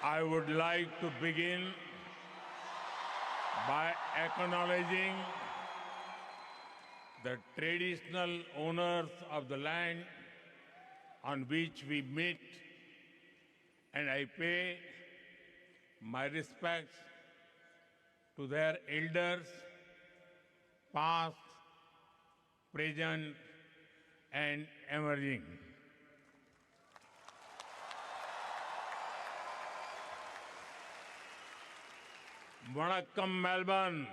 I would like to begin by acknowledging the traditional owners of the land on which we meet, and I pay my respects to their elders, past, present, and emerging. Vanakkam, Melbourne.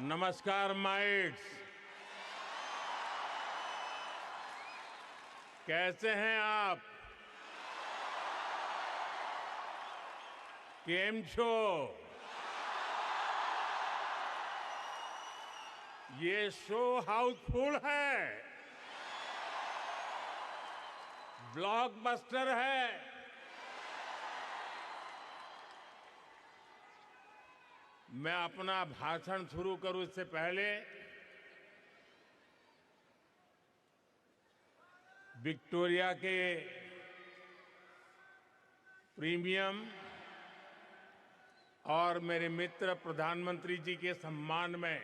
नमस्कार mites, कैसे हैं आप? केम छो? ये show Housefull है, blockbuster है। मैं अपना भाषण शुरू करूं इससे पहले विक्टोरिया के प्रीमियम और मेरे मित्र प्रधानमंत्री जी के सम्मान में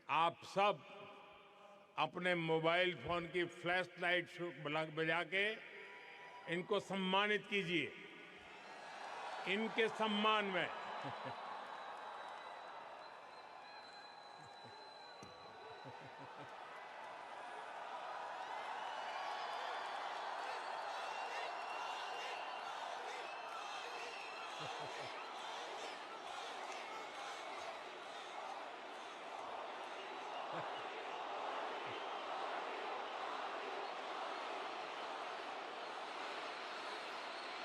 आप सब अपने मोबाइल फोन की फ्लैश लाइट बजा के इनको सम्मानित कीजिए। इनके सम्मान में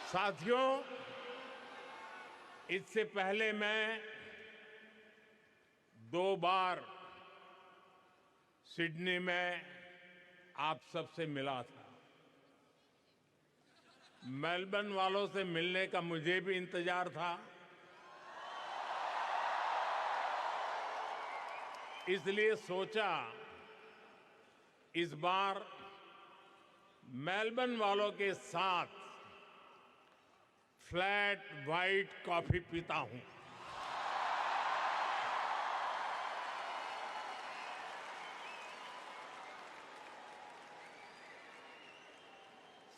साथियों, इससे पहले मैं 2 बार सिडनी में आप सबसे मिला था। मेलबर्न वालों से मिलने का मुझे भी इंतजार था, इसलिए सोचा इस बार मेलबर्न वालों के साथ फ्लैट व्हाइट कॉफी पीता हूं।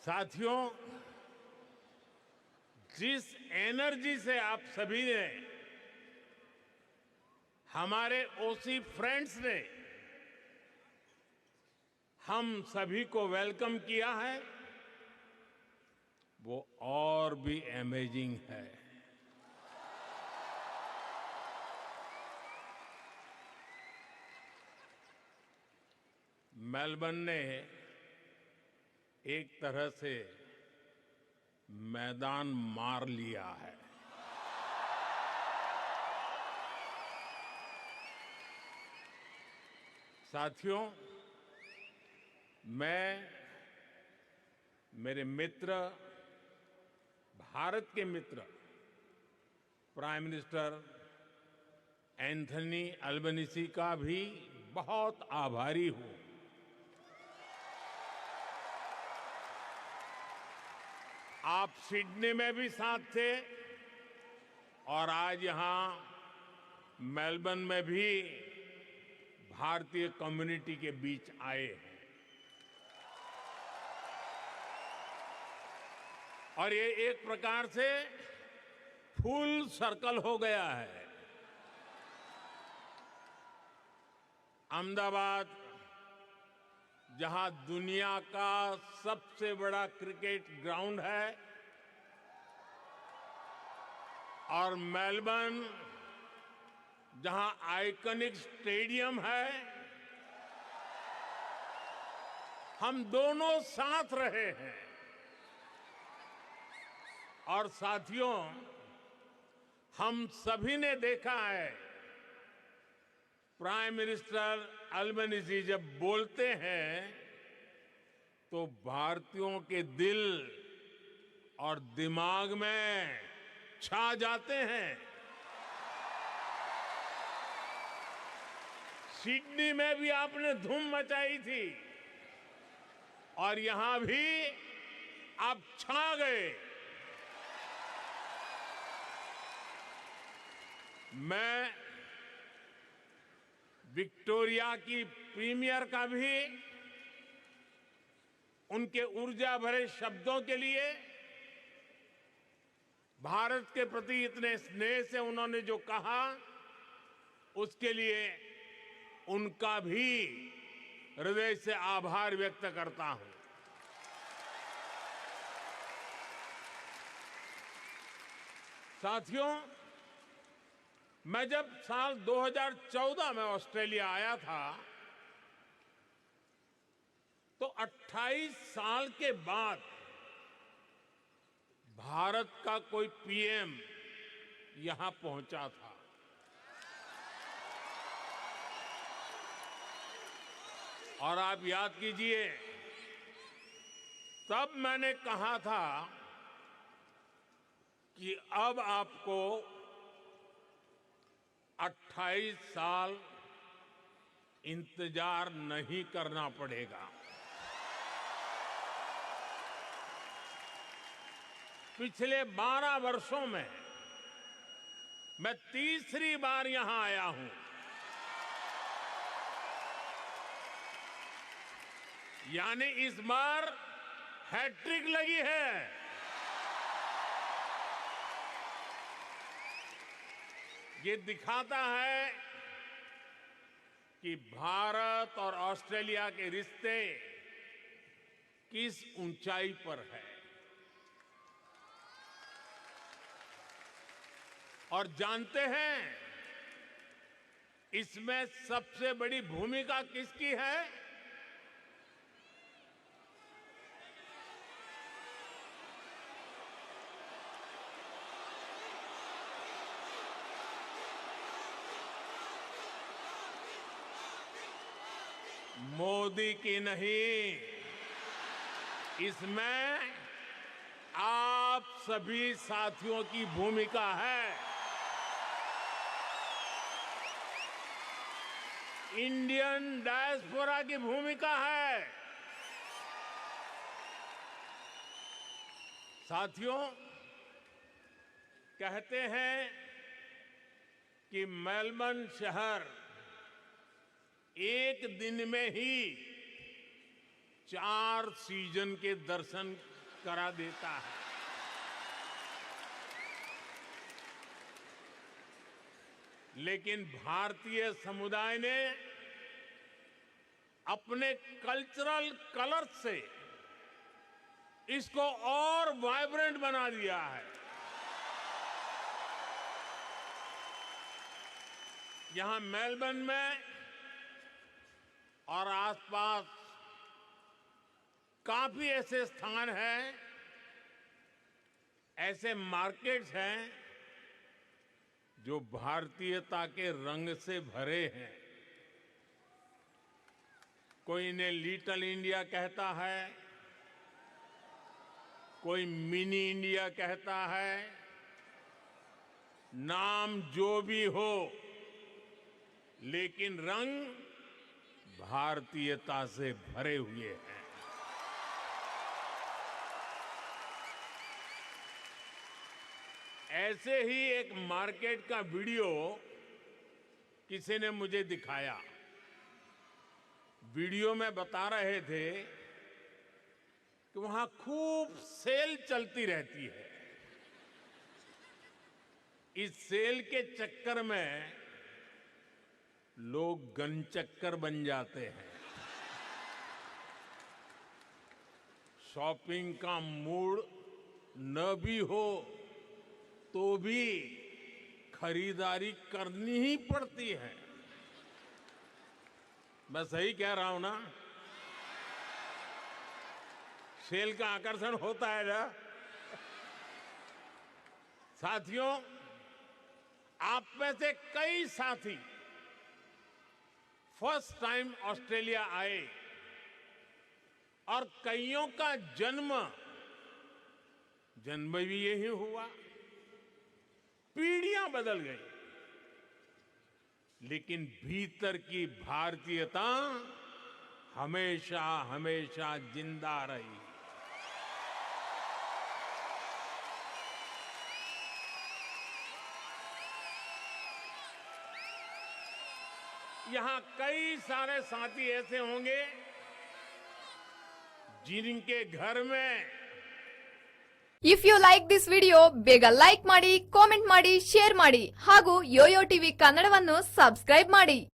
साथियों, जिस एनर्जी से आप सभी ने, हमारे ओसी फ्रेंड्स ने हम सभी को वेलकम किया है, वो और भी अमेजिंग है। मेलबर्न ने एक तरह से मैदान मार लिया है। साथियों, मैं मेरे मित्र, भारत के मित्र प्राइम मिनिस्टर एंथनी अल्बनीज़ी का भी बहुत आभारी हूं। आप सिडनी में भी साथ थे और आज यहां मेलबर्न में भी भारतीय कम्युनिटी के बीच आए हैं। और ये एक प्रकार से फुल सर्कल हो गया है। अहमदाबाद, जहां दुनिया का सबसे बड़ा क्रिकेट ग्राउंड है, और मेलबर्न, जहां आइकॉनिक स्टेडियम है, हम दोनों साथ रहे हैं। और साथियों, हम सभी ने देखा है, प्राइम मिनिस्टर अल्बनीज़ी जब बोलते हैं तो भारतीयों के दिल और दिमाग में छा जाते हैं। सिडनी में भी आपने धूम मचाई थी। और यहां भी आप छा गए। मैं विक्टोरिया की प्रीमियर का भी उनके ऊर्जा भरे शब्दों के लिए, भारत के प्रति इतने स्नेह से उन्होंने जो कहा, उसके लिए उनका भी हृदय से आभार व्यक्त करता हूं। साथियों, मैं जब साल 2014 में ऑस्ट्रेलिया आया था, तो 28 साल के बाद भारत का कोई पीएम यहां पहुंचा था। और आप याद कीजिए, तब मैंने कहा था कि अब आपको 28 साल इंतजार नहीं करना पड़ेगा। पिछले 12 वर्षों में मैं तीसरी बार यहां आया हूं। यानी इस बार हैट्रिक लगी है। ये दिखाता है कि भारत और ऑस्ट्रेलिया के रिश्ते किस ऊंचाई पर है। और जानते हैं, इसमें सबसे बड़ी भूमिका किसकी है? मोदी की नहीं, इसमें आप सभी साथियों की भूमिका है। इंडियन डायस्पोरा की भूमिका है। साथियों, कहते हैं कि मेलबर्न शहर एक दिन में ही 4 सीजन के दर्शन करा देता है। लेकिन भारतीय समुदाय ने अपने कल्चरल कलर से इसको और वाइब्रेंट बना दिया है। यहां मेलबर्न में और आसपास काफी ऐसे स्थान हैं, ऐसे मार्केट्स हैं जो भारतीयता के रंग से भरे हैं। कोई इन्हें लिटिल इंडिया कहता है, कोई मिनी इंडिया कहता है। नाम जो भी हो, लेकिन रंग भारतीयता से भरे हुए हैं। ऐसे ही एक मार्केट का वीडियो किसी ने मुझे दिखाया। वीडियो में बता रहे थे कि वहां खूब सेल चलती रहती है। इस सेल के चक्कर में लोग गनचक्कर बन जाते हैं। शॉपिंग का मूड न भी हो तो भी खरीदारी करनी ही पड़ती है। मैं सही कह रहा हूं ना? सेल का आकर्षण होता है ना? साथियों, आप में से कई साथी फर्स्ट टाइम ऑस्ट्रेलिया आए और कईयों का जन्म भी यही हुआ। पीढ़ियां बदल गई, लेकिन भीतर की भारतीयता हमेशा हमेशा जिंदा रही। यहां कई सारे साथी ऐसे होंगे जिनके घर में if you like this video ಬೇಗ ಲೈಕ್ ಮಾಡಿ, ಕಾಮೆಂಟ್ ಮಾಡಿ, ಶೇರ್ ಮಾಡಿ ಹಾಗೂ ಯೋಯೋ ಟಿವಿ ಕನ್ನಡವನ್ನು ಸಬ್ಸ್ಕ್ರೈಬ್ ಮಾಡಿ.